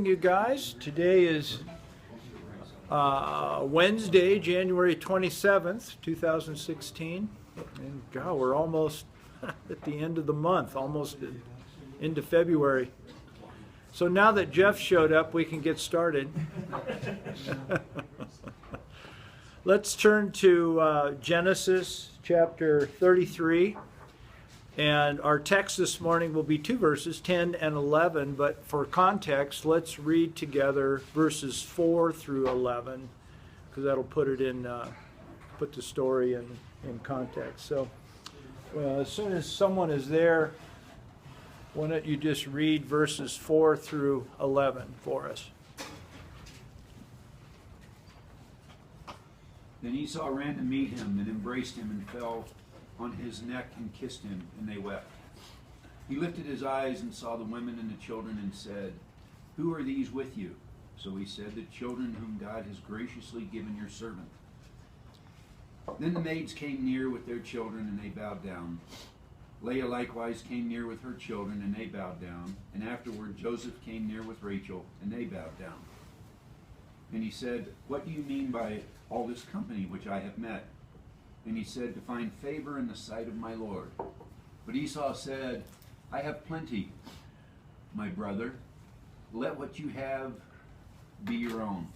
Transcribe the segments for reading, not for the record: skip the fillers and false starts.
morning, you guys. Today is Wednesday, January 27th, 2016. And God, we're almost at the end of the month, almost into February. So now that Jeff showed up, we can get started. Let's turn to Genesis chapter 33. And our text this morning will be two verses, 10 and 11. But for context, let's read together verses 4 through 11, because that'll put it in, put the story in context. So as soon as someone is there, why don't you just read verses 4 through 11 for us? Then Esau ran to meet him and embraced him and fell on his neck and kissed him, and they wept. He lifted his eyes and saw the women and the children and said, "Who are these with you?" So he said, "The children whom God has graciously given your servant." Then the maids came near with their children, and they bowed down. Leah likewise came near with her children, and they bowed down. And afterward Joseph came near with Rachel, and they bowed down. And he said, "What do you mean by all this company which I have met?" And he said, "To find favor in the sight of my Lord." But Esau said, "I have plenty, my brother. Let what you have be your own."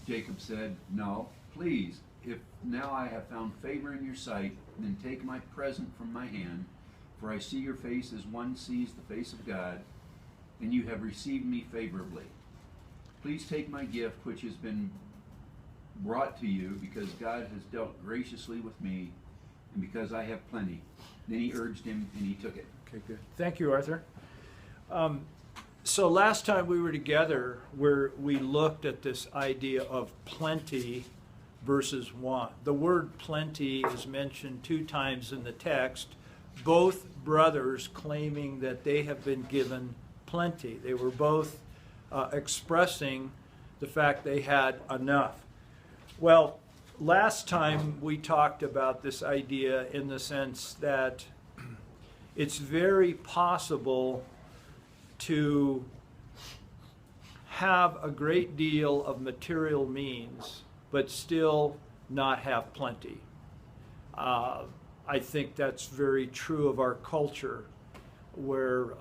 Jacob said, "No, please, if now I have found favor in your sight, then take my present from my hand, for I see your face as one sees the face of God, and you have received me favorably. Please take my gift which has been brought to you, because God has dealt graciously with me, and because I have plenty." Then he urged him, and he took it. Okay, good. Thank you, Arthur. So last time we were together, we looked at this idea of plenty versus want. The word plenty is mentioned 2 times in the text, both brothers claiming that they have been given plenty. They were both expressing the fact they had enough. Well, last time we talked about this idea in the sense that it's very possible to have a great deal of material means but still not have plenty. I think that's very true of our culture, where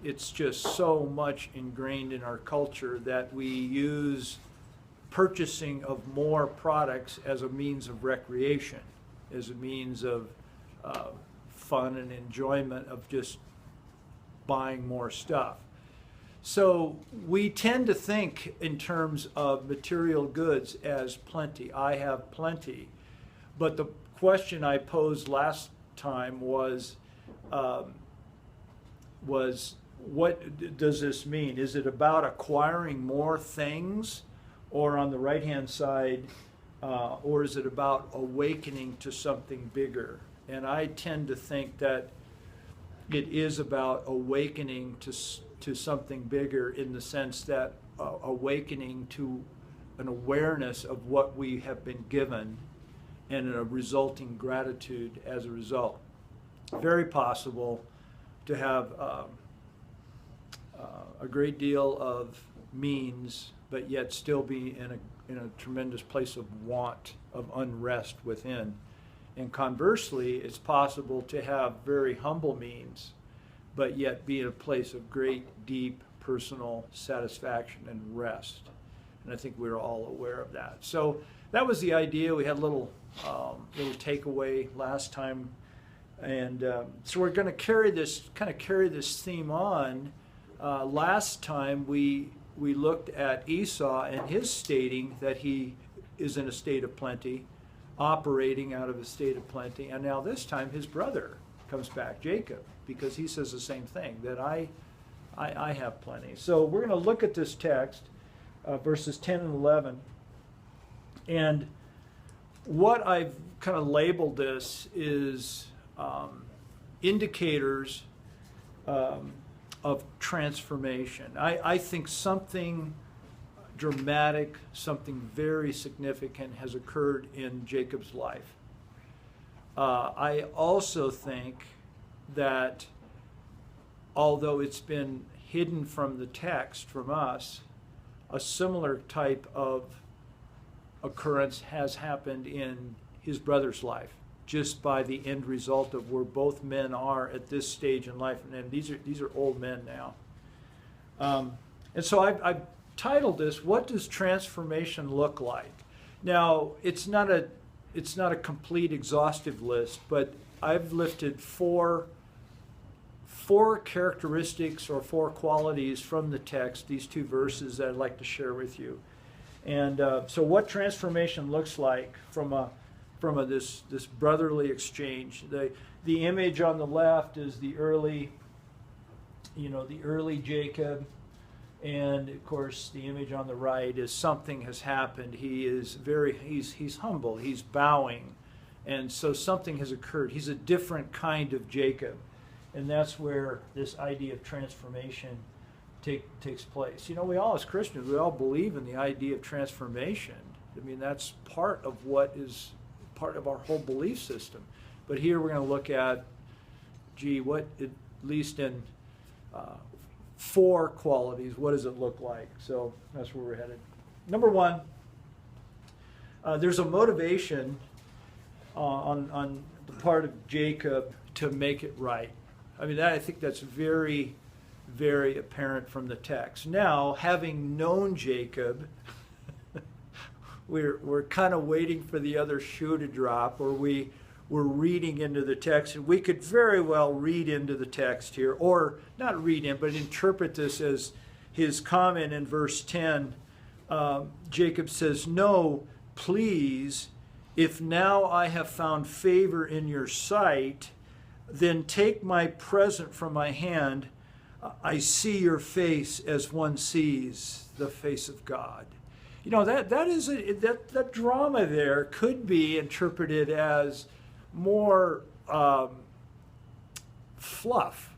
it's just so much ingrained in our culture that we use purchasing of more products as a means of recreation, as a means of fun and enjoyment of just buying more stuff. So we tend to think in terms of material goods as plenty. I have plenty. But the question I posed last time was what does this mean? Is it about acquiring more things? Or on the right-hand side, or is it about awakening to something bigger? And I tend to think that it is about awakening to something bigger, in the sense that awakening to an awareness of what we have been given and a resulting gratitude as a result. Very possible to have a great deal of means, but yet still be in a tremendous place of want, of unrest within. And conversely, it's possible to have very humble means, but yet be in a place of great, deep, personal satisfaction and rest. And I think we're all aware of that. So that was the idea. We had a little takeaway last time. And so we're going to carry this theme on. Last time we looked at Esau and his stating that he is in a state of plenty, operating out of a state of plenty. And now this time his brother comes back, Jacob, because he says the same thing, that I have plenty. So we're going to look at this text, verses 10 and 11. And what I've kind of labeled this is indicators of transformation. I think something dramatic, something very significant has occurred in Jacob's life. I also think that although it's been hidden from the text, from us, a similar type of occurrence has happened in his brother's life, just by the end result of where both men are at this stage in life. And these are old men now. And so I've titled this, "What Does Transformation Look Like?" Now, it's not a complete exhaustive list, but I've listed four characteristics or four qualities from the text, these two verses that I'd like to share with you. And so what transformation looks like from this brotherly exchange. The image on the left is the early Jacob, and of course the image on the right is something has happened. He's humble, he's bowing, and so something has occurred. He's a different kind of Jacob, and that's where this idea of transformation takes place. We all as Christians, we all believe in the idea of transformation. I mean, that's part of our whole belief system. But here we're going to look at, what, at least in four qualities, what does it look like? So that's where we're headed. Number one, there's a motivation on the part of Jacob to make it right. I mean, I think that's very, very apparent from the text. Now, having known Jacob, we're kind of waiting for the other shoe to drop, or we're reading into the text. And we could very well read into the text here, or not read in, but interpret this as his comment in verse 10. Jacob says, "No, please, if now I have found favor in your sight, then take my present from my hand. I see your face as one sees the face of God." That drama there could be interpreted as more fluff,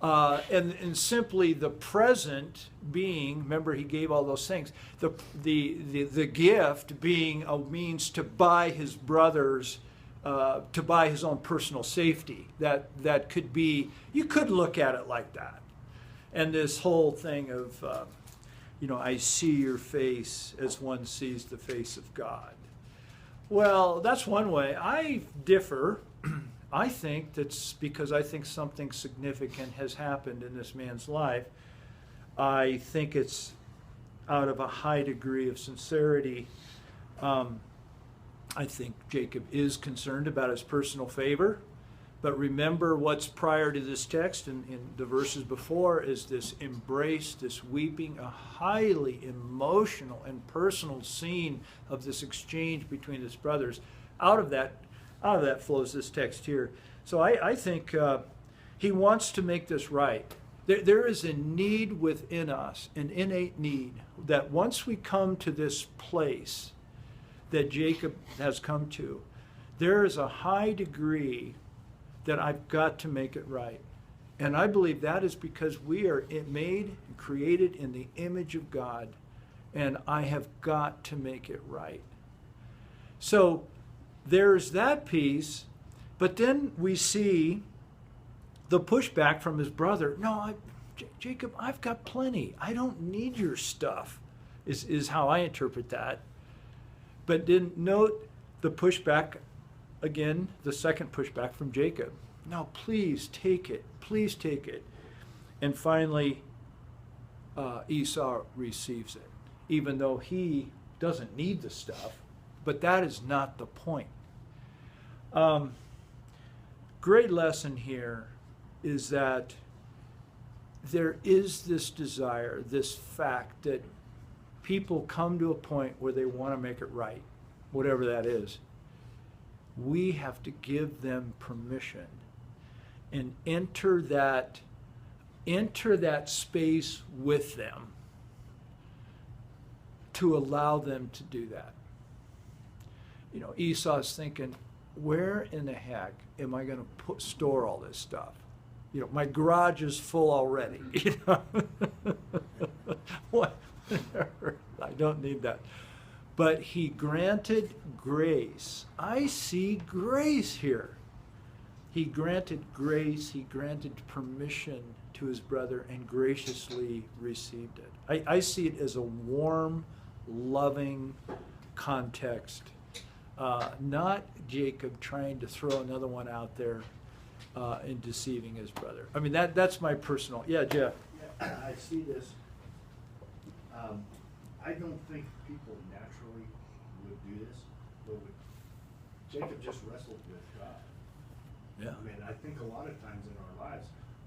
and simply the present being. Remember, he gave all those things. The gift being a means to buy his brothers, to buy his own personal safety. That could be. You could look at it like that, and this whole thing of. I see your face as one sees the face of God. Well, that's one way. I differ. I think that's because I think something significant has happened in this man's life. I think it's out of a high degree of sincerity. I think Jacob is concerned about his personal favor. But remember what's prior to this text in the verses before is this embrace, this weeping, a highly emotional and personal scene of this exchange between his brothers. Out of that flows this text here. So I think he wants to make this right. There is a need within us, an innate need, that once we come to this place that Jacob has come to, there is a high degree that I've got to make it right. And I believe that is because we are made and created in the image of God, and I have got to make it right. So there's that piece, but then we see the pushback from his brother. "No, Jacob, I've got plenty. I don't need your stuff," is how I interpret that. But then note the pushback. Again, the second pushback from Jacob. "No, please take it. Please take it." And finally, Esau receives it, even though he doesn't need the stuff. But that is not the point. Great lesson here is that there is this desire, this fact that people come to a point where they want to make it right, whatever that is. We have to give them permission and enter that space with them to allow them to do that. Esau's thinking, where in the heck am I going to store all this stuff? My garage is full already. What? I don't need that. But he granted grace. I see grace here. He granted grace. He granted permission to his brother and graciously received it. I see it as a warm, loving context, not Jacob trying to throw another one out there and deceiving his brother. I mean, that's my personal. Yeah, Jeff. Yeah, I see this. I don't think people naturally would do this, but Jacob just wrestled with God. Yeah. I mean, I think a lot of times in our lives,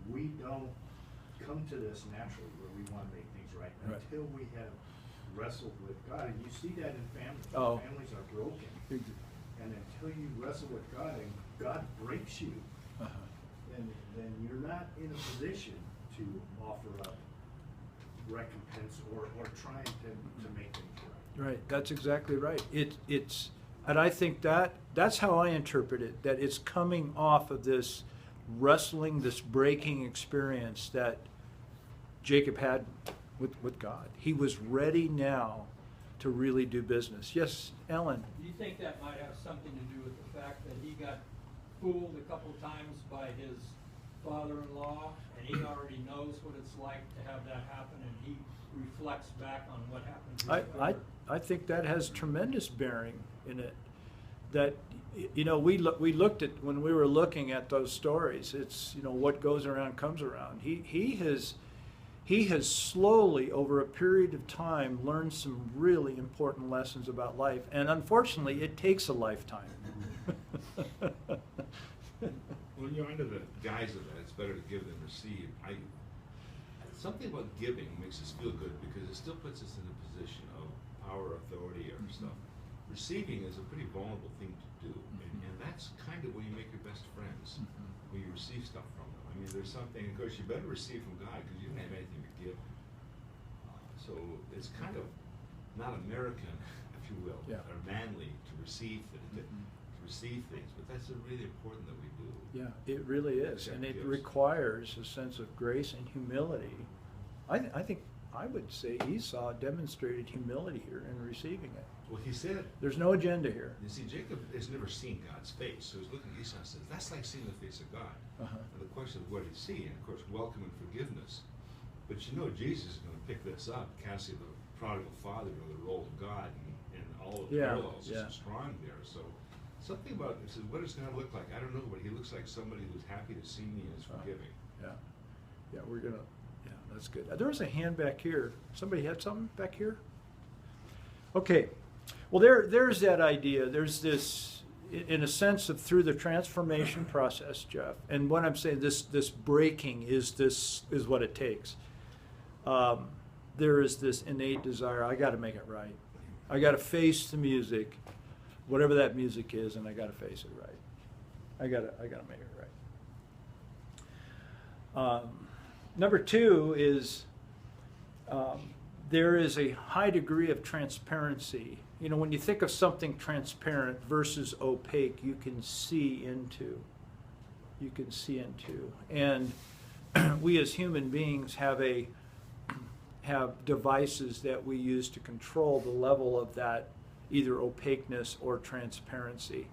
we don't come to this naturally where we want to make things right, Right. until we have wrestled with God. And you see that in families. Oh. Families are broken. And until you wrestle with God and God breaks you, Uh-huh. then you're not in a position to offer up recompense or trying to make things right. Right, that's exactly right. It's, and I think that's how I interpret it, that it's coming off of this wrestling, this breaking experience that Jacob had with God. He was ready now to really do business. Yes, Ellen? Do you think that might have something to do with the fact that he got fooled a couple times by his father-in-law, and he already knows what it's like to have that happen, and he reflects back on what happened to his brother? I think that has tremendous bearing in it. That, you know, we looked at, when we were looking at those stories, it's, you know, what goes around comes around. He has slowly, over a period of time, learned some really important lessons about life, and unfortunately, it takes a lifetime. When you're under the guise of that, it's better to give than receive. Something about giving makes us feel good because it still puts us in a position of power, authority, or stuff. Receiving is a pretty vulnerable thing to do, and that's kind of when you make your best friends, when you receive stuff from them. I mean, there's something, of course, you better receive from God because you don't have anything to give. So it's kind of not American, if you will, Yeah. or manly to receive things, but that's really important that we do. Yeah, it really is, and it Yes. requires a sense of grace and humility. I think I would say Esau demonstrated humility here in receiving it. Well, he said, There's no agenda here. you see, Jacob has never seen God's face, so he's looking at Esau and says, that's like seeing the face of God. Uh-huh. And the question is, what did he see? And of course, welcome and forgiveness. But you know, Jesus is going to pick this up, casting the prodigal father into the role of God, and all of the Yeah, parallels yeah. are strong there. So something about it says, what does God look like? I don't know, but he looks like somebody who's happy to see me and is forgiving. Yeah, yeah, that's good. There was a hand back here. Somebody had something back here? Okay, well, there's that idea. There's this, in a sense of through the transformation process, Jeff, and what I'm saying, this breaking is what it takes. There is this innate desire, I got to make it right. I got to face the music, whatever that music is, and I got to face it right. I got to make it right. Number two is there is a high degree of transparency. You know, when you think of something transparent versus opaque, you can see into. And we as human beings have devices that we use to control the level of that, either opaqueness or transparency.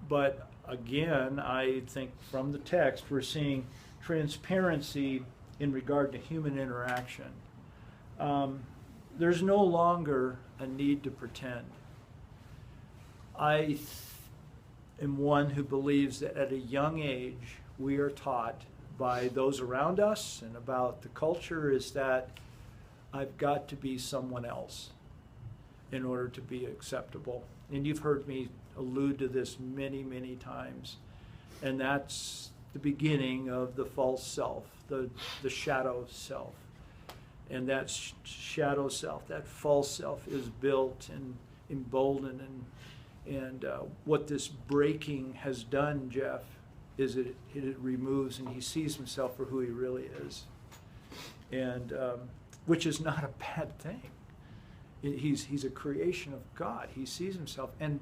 But again, I think from the text we're seeing transparency in regard to human interaction. There's no longer a need to pretend. I am one who believes that at a young age we are taught by those around us and about the culture is that I've got to be someone else in order to be acceptable. And you've heard me allude to this many, many times. And that's the beginning of the false self, the shadow self. And that shadow self, that false self is built and emboldened. And what this breaking has done, Jeff, is it removes and he sees himself for who he really is. And which is not a bad thing. He's a creation of God. He sees himself. And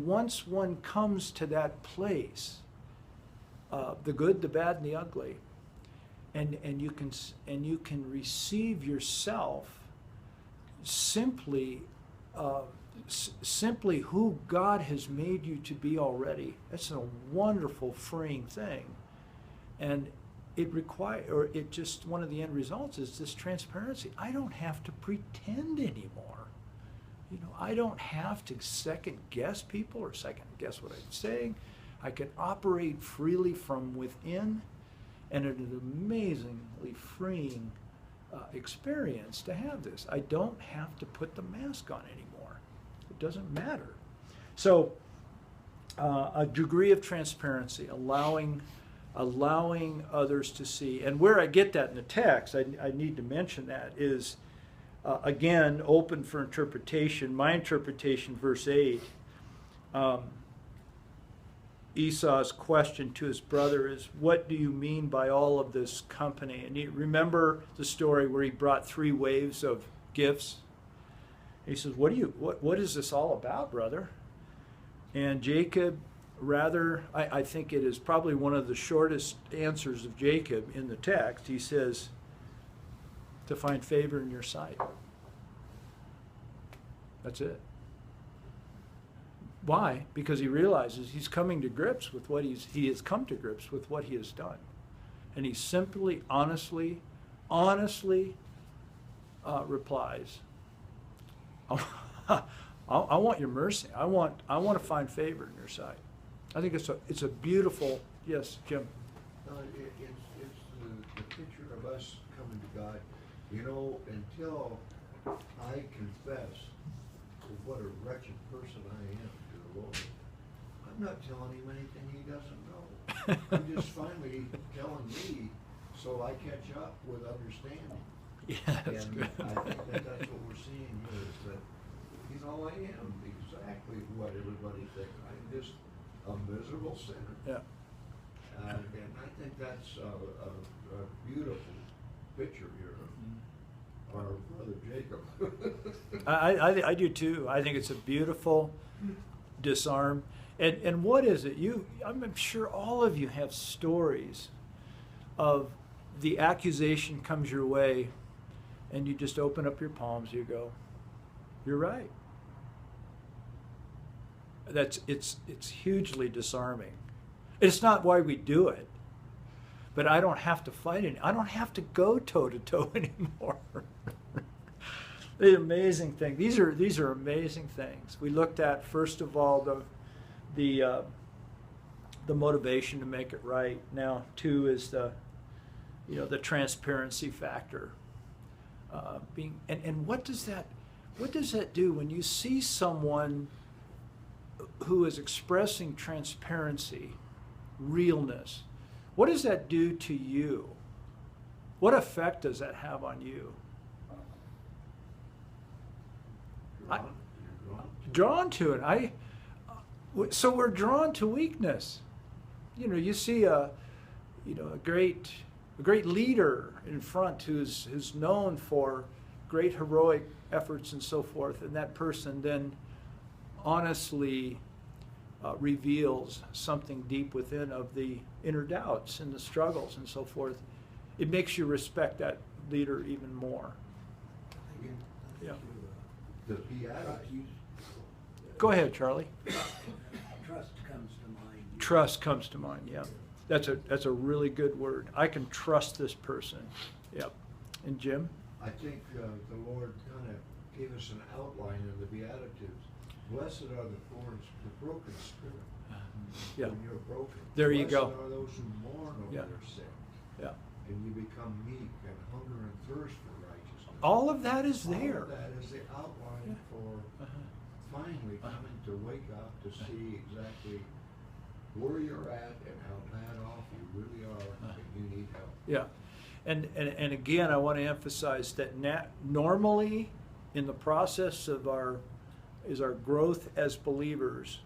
once one comes to that place, the good, the bad, and the ugly, and you can receive yourself simply who God has made you to be already. That's a wonderful, freeing thing. And it just, one of the end results is this transparency. I don't have to pretend anymore. You know, I don't have to second guess people or second guess what I'm saying. I can operate freely from within, and it is an amazingly freeing experience to have this. I don't have to put the mask on anymore. It doesn't matter. So a degree of transparency, allowing others to see. And where I get that in the text, I need to mention that, is again, open for interpretation. My interpretation, verse 8, Esau's question to his brother is, what do you mean by all of this company? And you remember the story where he brought 3 waves of gifts? He says, what is this all about, brother? And Jacob, I think it is probably one of the shortest answers of Jacob in the text. He says, to find favor in your sight. That's it. Why? Because he realizes he's coming to grips with what he has come to grips with what he has done. And he simply, honestly replies, I want your mercy. I want to find favor in your sight. I think it's a beautiful, yes, Jim. It's the picture of us coming to God. You know, until I confess what a wretched person I am to the Lord, I'm not telling him anything he doesn't know. I'm just finally telling me so I catch up with understanding. Yeah, that's And good. I think that's what we're seeing here is that, you know, I am exactly what everybody thinks. I'm just a miserable sinner. Yeah. And I think that's a beautiful picture here of our brother Jacob. I do too. I think it's a beautiful disarm. And what is it? I'm sure all of you have stories of the accusation comes your way and you just open up your palms, you go, you're right. It's hugely disarming. It's not why we do it, but I don't have to fight it. I don't have to go toe to toe anymore. The amazing thing. These are amazing things. We looked at, first of all, the motivation to make it right. Now, 2 is the transparency factor. And what does that do when you see someone who is expressing transparency, realness? What does that do to you? What effect does that have on you? Drawn to it. So we're drawn to weakness. You know, you see a great leader in front who's known for great heroic efforts and so forth, and that person then honestly reveals something deep within of the inner doubts and the struggles and so forth. It makes you respect that leader even more. Yeah. The Beatitudes. Go ahead, Charlie. Trust comes to mind. Trust comes to mind. Yeah, that's a really good word. I can trust this person. Yep. And Jim? I think the Lord kind of gave us an outline of the Beatitudes. Blessed are the broken spirit. Yeah. When you're broken. There you go. Blessed are those who mourn over Yeah. their sin. Yeah. And you become meek and hunger and thirst for righteousness. All of that is All there. of that is the outline for finally coming to wake up to see exactly where you're at and how bad off you really are and you need help. Yeah. And again, I want to emphasize that normally in the process of our growth as believers,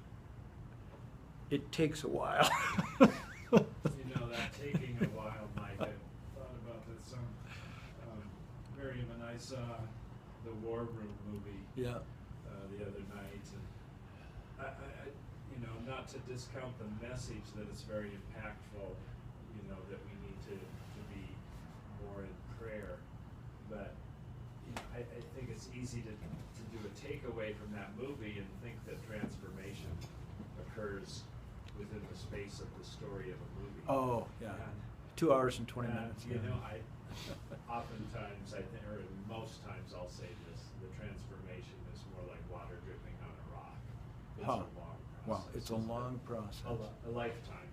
it takes a while. You know, that taking a while, Mike, I thought about this. Miriam and I saw the War Room movie Yeah. the other night, and I, you know, not to discount the message that it's very impactful, you know, that we need to be more in prayer, but you know, I think it's easy to do a takeaway from that movie and think that transformation occurs within the space of the story of a movie. Oh, yeah. 2 hours and 20 And, minutes. you know, oftentimes, or most times I'll say this, the transformation is more like water dripping on a rock. It's Huh. a long process. Wow, it's a long process. A lifetime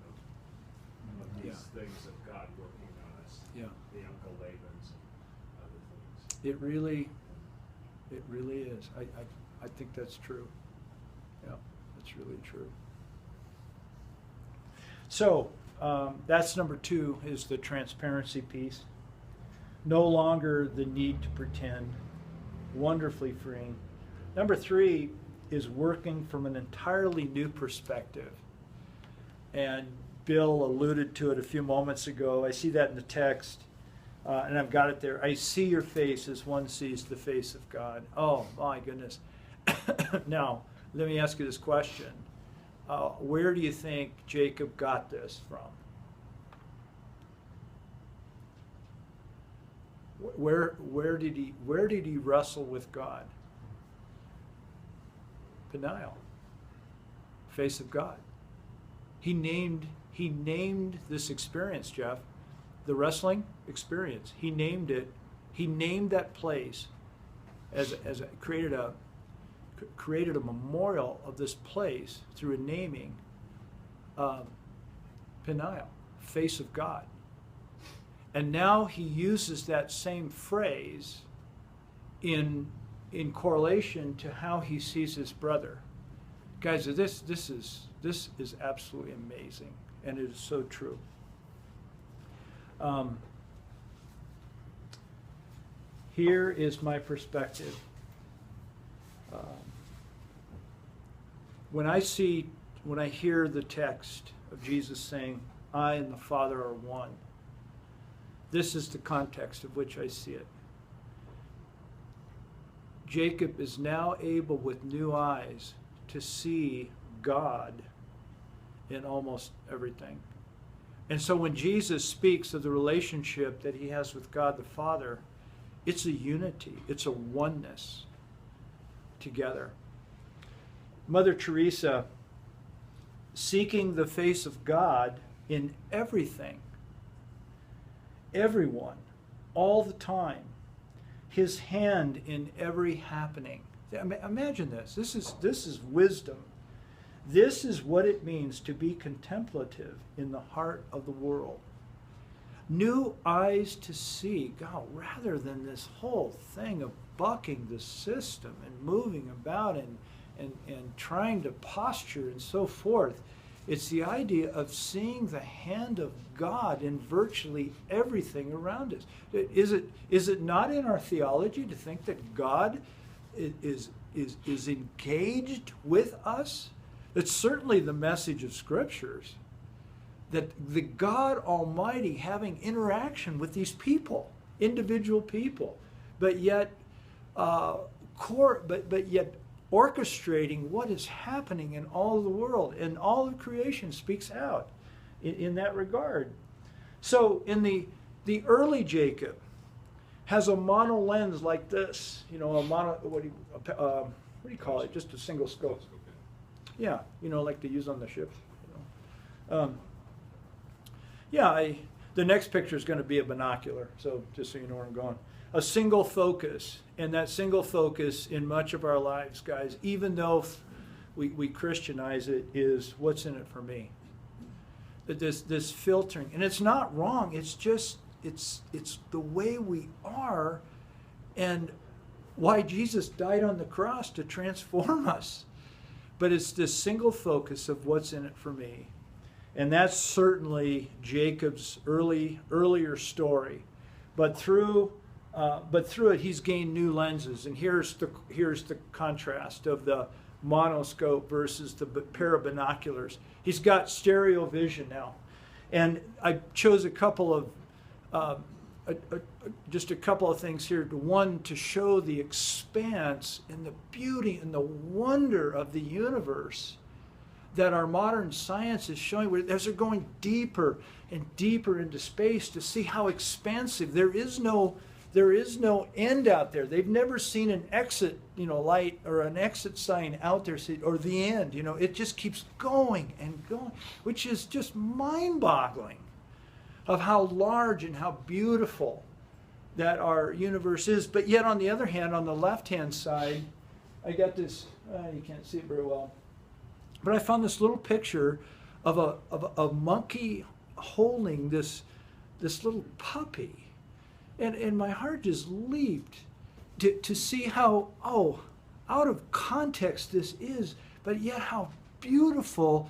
of these Yeah. things of God working on us. Yeah. The Uncle Labans and other things. It really is. I think that's true. Yeah, that's really true. So, that's number 2, is the transparency piece. No longer the need to pretend. Wonderfully freeing. Number 3 is working from an entirely new perspective. And Bill alluded to it a few moments ago. I see that in the text. And I've got it there. I see your face as one sees the face of God. Oh, my goodness. Now, let me ask you this question. Where do you think Jacob got this from? Where did he wrestle with God? Peniel, face of God. He named this experience, Jeff, the wrestling experience. He named it. He named that place created a memorial of this place through a naming. Peniel, face of God. And now he uses that same phrase in correlation to how he sees his brother. Guys, this is absolutely amazing, and it is so true. Here is my perspective. When I hear the text of Jesus saying, "I and the Father are one," this is the context of which I see it. Jacob is now able with new eyes to see God in almost everything. And so when Jesus speaks of the relationship that he has with God the Father, it's a unity, it's a oneness together. Mother Teresa, seeking the face of God in everything, everyone, all the time, his hand in every happening. Imagine this. This is wisdom. This is what it means to be contemplative in the heart of the world. New eyes to see, God, rather than this whole thing of bucking the system and moving about and trying to posture and so forth. It's the idea of seeing the hand of God in virtually everything around us. Is it not in our theology to think that God is engaged with us? It's certainly the message of Scriptures, that the God Almighty having interaction with these people, individual people, but yet orchestrating what is happening in all of the world, and all of creation speaks out in that regard. So in the early Jacob has a mono lens like this, a mono, what do you call it? Just a single scope. Yeah, like they use on the ships. The next picture is going to be a binocular, so just so you know where I'm going. A single focus, and that single focus in much of our lives, guys, even though we Christianize it, is what's in it for me. This filtering, and it's not wrong. It's just it's the way we are, and why Jesus died on the cross to transform us. But it's this single focus of what's in it for me. And that's certainly Jacob's earlier story. But through it, he's gained new lenses. And here's the contrast of the monoscope versus the pair of binoculars. He's got stereo vision now. And I chose a couple of just a couple of things here. One, to show the expanse and the beauty and the wonder of the universe that our modern science is showing, as they're going deeper and deeper into space, to see how expansive. There is no end out there. They've never seen an exit, light or an exit sign out there, or the end. It just keeps going and going, which is just mind-boggling. of how large and how beautiful that our universe is. But yet, on the other hand, on the left-hand side, I got this, you can't see it very well, but I found this little picture of a monkey holding this little puppy. And my heart just leaped to see how, out of context this is, but yet how beautiful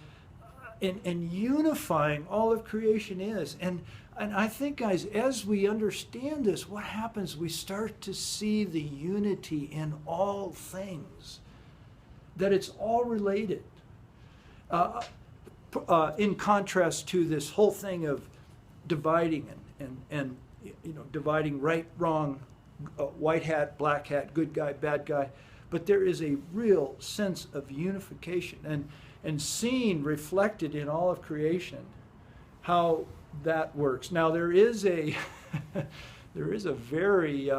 and unifying all of creation is. And I think, guys, as we understand this, what happens? We start to see the unity in all things, that it's all related. In contrast to this whole thing of dividing and dividing right, wrong, white hat, black hat, good guy, bad guy. But there is a real sense of unification and seeing reflected in all of creation how that works. Now there is a very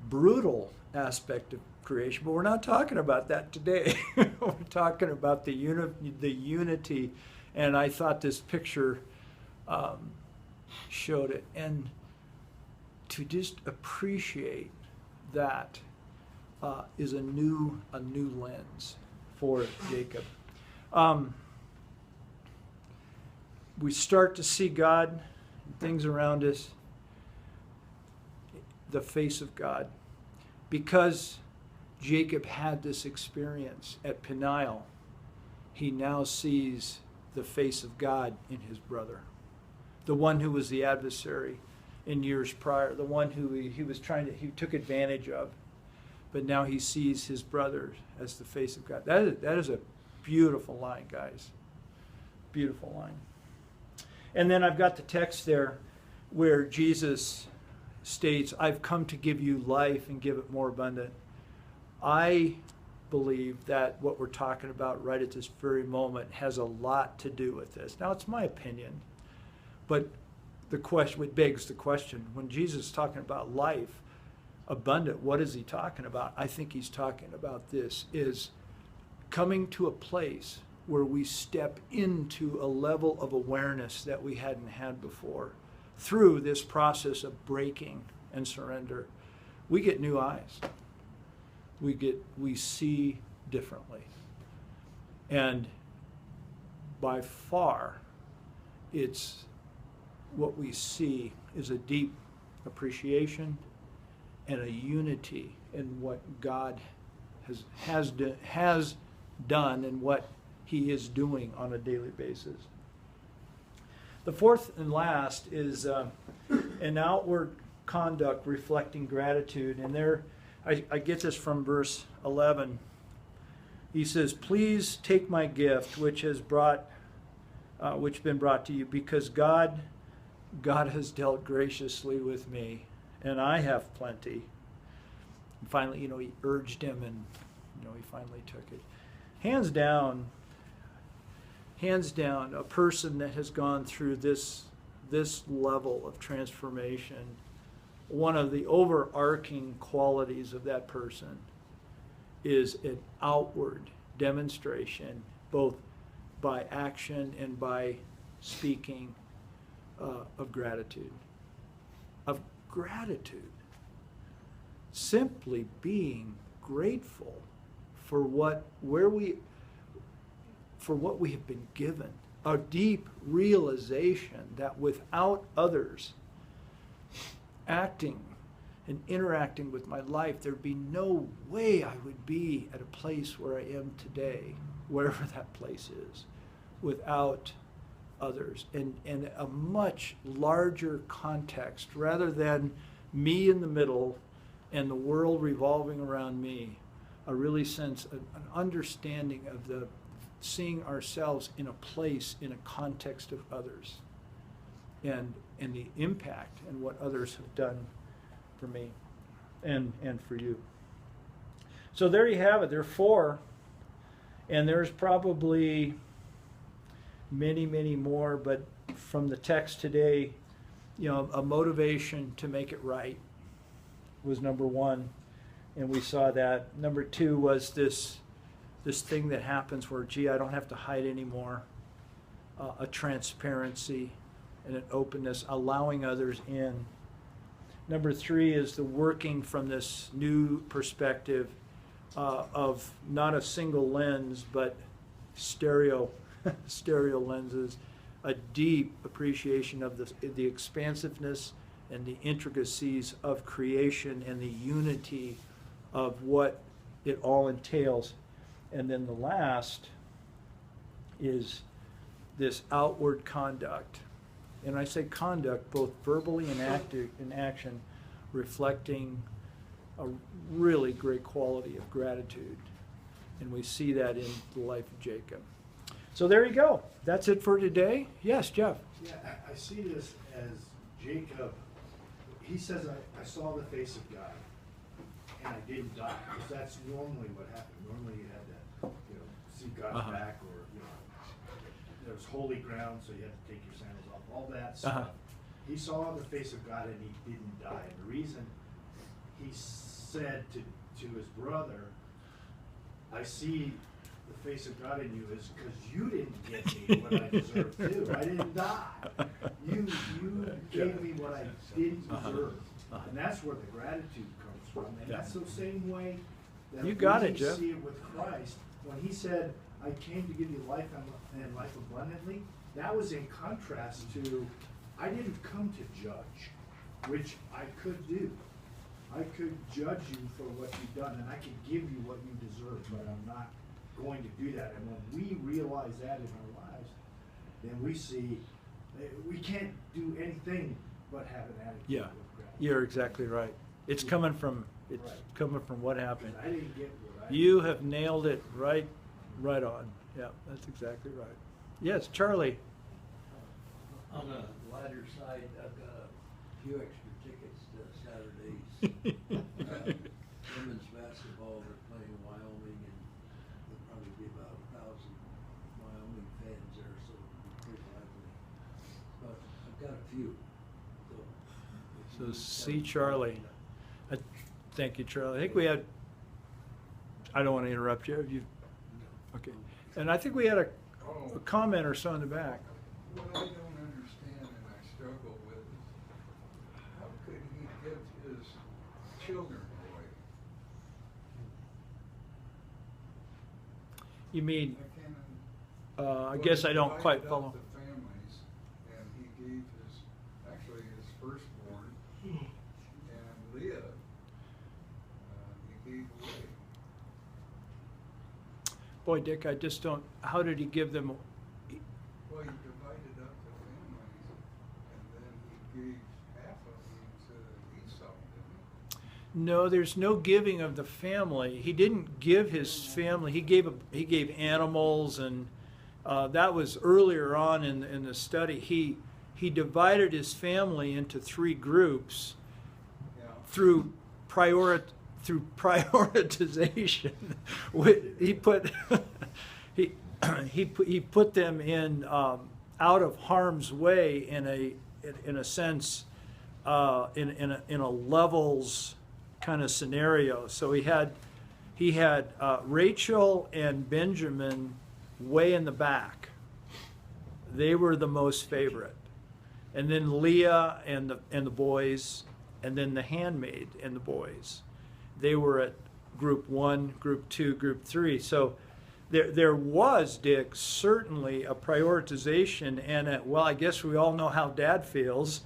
brutal aspect of creation, but we're not talking about that today. We're talking about the unity, and I thought this picture showed it. And to just appreciate that is a new lens for Jacob. We start to see God, things around us, the face of God, because Jacob had this experience at Peniel. He now sees the face of God in his brother, the one who was the adversary in years prior, the one who he took advantage of, but now he sees his brother as the face of God. That is a beautiful line, guys. Beautiful line. And then I've got the text there where Jesus states, I've come to give you life and give it more abundant. I believe that what we're talking about right at this very moment has a lot to do with this. Now, it's my opinion, but it begs the question, when Jesus is talking about life abundant, what is he talking about? I think he's talking about this, is coming to a place where we step into a level of awareness that we hadn't had before through this process of breaking and surrender. We get new eyes. We see differently. And by far, it's what we see is a deep appreciation and a unity in what God has done and what he is doing on a daily basis. The fourth and last is an outward conduct reflecting gratitude. And there, I get this from verse 11. He says, "Please take my gift, which has been brought to you, because God has dealt graciously with me, and I have plenty." And finally, he urged him, and he finally took it. Hands down, a person that has gone through this level of transformation, one of the overarching qualities of that person is an outward demonstration, both by action and by speaking, of gratitude. Simply being grateful for what we have been given. A deep realization that without others acting and interacting with my life, there'd be no way I would be at a place where I am today, wherever that place is, without others. And a much larger context, rather than me in the middle and the world revolving around me, a really sense, an understanding of seeing ourselves in a place, in a context of others, and the impact and what others have done for me and for you. So there you have it. There are four, and there's probably many, many more, but from the text today, a motivation to make it right was number one, and we saw that. Number two was this thing that happens where, I don't have to hide anymore. a transparency and an openness, allowing others in. Number 3 is the working from this new perspective of not a single lens, but stereo lenses, a deep appreciation of the expansiveness and the intricacies of creation and the unity of what it all entails. And then the last is this outward conduct. And I say conduct both verbally and in action, reflecting a really great quality of gratitude. And we see that in the life of Jacob. So there you go. That's it for today. Yes, Jeff. Yeah, I see this as Jacob, he says, I saw the face of God, and I didn't die, because that's normally what happened. Normally you had to, see God's back, or, there was holy ground, so you had to take your sandals off, all that stuff. He saw the face of God and he didn't die. And the reason he said to his brother, I see the face of God in you, is because you didn't give me what I deserved too. I didn't die. You gave me what I didn't deserve. And that's where the gratitude comes from. And that's the same way that You got we it, Jeff. see it with Christ. When he said, I came to give you life and life abundantly, that was in contrast to, I didn't come to judge, which I could do. I could judge you for what you've done, and I could give you what you deserve, but I'm not going to do that. And when we realize that in our lives, then we see we can't do anything but have an attitude Yeah, of gratitude. you're exactly right. It's coming from what happened. I didn't get what I You have nailed it right on. Yeah, that's exactly right. Yes, Charlie. On the lighter side, I've got a few extra tickets to Saturday's women's basketball. They're playing Wyoming, and there'll probably be about 1,000 Wyoming fans there, so it'll be pretty lively. But I've got a few. So see Charlie. Thank you, Charlie. I think we had, I don't want to interrupt you. Okay. And I think we had a comment or so in the back. What I don't understand and I struggle with is, how could he give his children away? You mean, I can't. I Well, guess he I don't divided quite up follow. the families, and he gave his firstborn, and Leah, he gave away. Boy, Dick, I just don't, how did he give them? Well, he divided up the families, and then he gave half of them to Esau, didn't he? No, there's no giving of the family. He didn't give his family. He gave animals, and that was earlier on in the study. He divided his family into 3 groups Yeah. through prioritization. he put them in out of harm's way in a sense in a levels kind of scenario. So he had Rachel and Benjamin way in the back. They were the most favorite, and then Leah and the boys, and then the handmaid and the boys. They were at group 1, group 2, group 3. So there was, Dick, certainly a prioritization, and I guess we all know how Dad feels.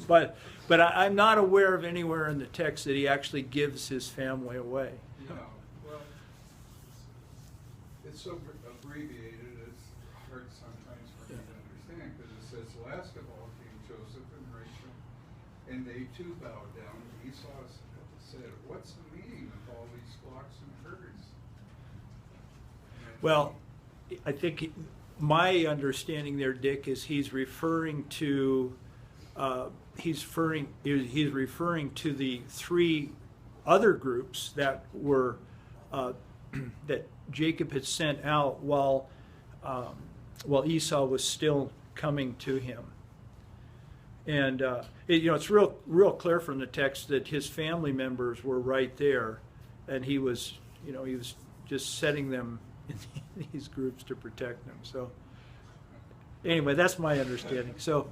but I'm not aware of anywhere in the text that he actually gives his family away. No, well, it's so abbreviated, it's hard sometimes for me to understand, because it says, last of all came Joseph and Rachel, and they too bowed down. Esau said, what's the meaning of all these flocks and herds? And Well, I think my understanding there, Dick, is he's referring to the 3 other groups that were that Jacob had sent out while Esau was still coming to him. And it's real clear from the text that his family members were right there, and he was just setting them in these groups to protect them. So anyway, that's my understanding. So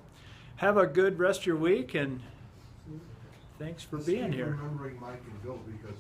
have a good rest of your week, and thanks for Just being keep here. remembering Mike and Bill, because